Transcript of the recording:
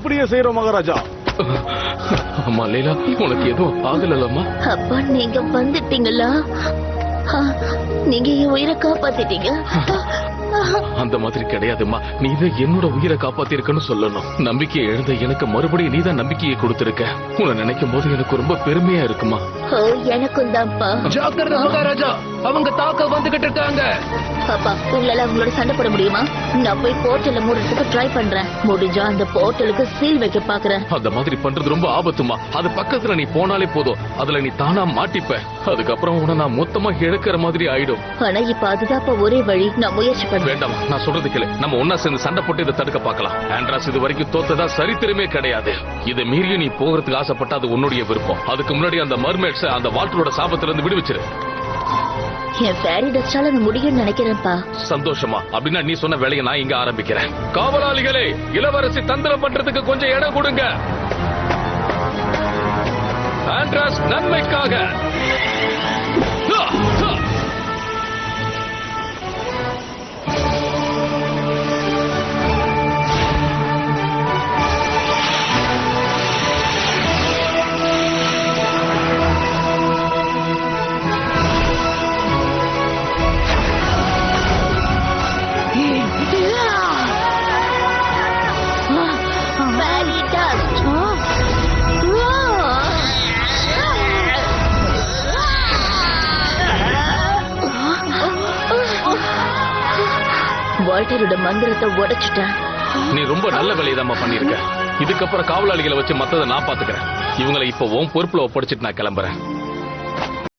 அப்படியே செய்யறோம் மகாராஜா. அம்மா லைலா, உனக்கு எதுவும் ஆகலம்மா? அப்பா நீங்க வந்துட்டீங்களா? நீங்க என் உயிரை காப்பாத்திட்டீங்க. அந்த மாதிரி கிடையாதுமா. நீதான் என்னோட உயிரை காப்பாத்தி இருக்கன்னு சொல்லணும். நம்பிக்கையை எழுத எனக்கு மறுபடியும் நீதான் நம்பிக்கையை கொடுத்திருக்க. உன்னை நினைக்கும் போது எனக்கு ரொம்ப பெருமையா இருக்குமா. எனக்கும் தான்ப்பா. ஜாக்கிரதை மகாராஜா, அவங்க தாக்க வந்துகிட்டு இருக்காங்க. பாப்பா, உங்களால அவங்களோட சண்டை போட முடியுமா? நான் போய் போர்ட்டல மூடுறதுக்கு ட்ரை பண்றேன். முடிஞ்சா அந்த போர்ட்டலுக்கு சீல் வைக்க பாக்குறேன். அந்த மாதிரி பண்றது ரொம்ப ஆபத்துமா. அது பக்கத்துல நீ போனாலே போதும், அதுல நீ தானா மாட்டிப்ப. அதுக்கப்புறம் உன்னை நான் மொத்தமா இழக்கிற மாதிரி ஆயிடும். ஆனா இப்ப அதுதான் ஒரே வழி. நான் முயற்சி பண்றேன். வேண்டாம், நான் சொல்றது கேளு. நம்ம ஒன்னா சேர்ந்து சண்டை போட்டு இதை தடுக்க பார்க்கலாம். ஆண்ட்ராஸ் இது வரைக்கும் தோத்ததா சரித்திரமே கிடையாது. இதை மீறியும் நீ போகிறதுக்கு ஆசைப்பட்ட அது உன்னுடைய விருப்பம். அதுக்கு முன்னாடி அந்த மர்மேட்ஸ் அந்த வால்டரோட சாபத்துல இருந்து விடுவிச்சிரு. என் ஃபேரி டஸ்டால அது முடியும்னு நினைக்கிறேன்ப்பா. சந்தோஷமா? அப்படின்னா நீ சொன்ன வேலையை நான் இங்க ஆரம்பிக்கிறேன். காவலாளிகளே, இளவரசி தந்திரம் பண்றதுக்கு கொஞ்சம் இடம் கொடுங்க. ஆண்ட்ராஸ் நன்மைக்காக. வால்டரோட மந்திரத்தை உடைச்சிட்டேன். நீ ரொம்ப நல்ல வேலையதாம்மா பண்ணிருக்க. இதுக்கப்புறம் காவலாளிகளை வச்சு மத்ததை நான் பாத்துக்கிறேன். இவங்களை இப்ப உன் பொறுப்புல ஒப்படைச்சிட்டு நான் கிளம்புறேன்.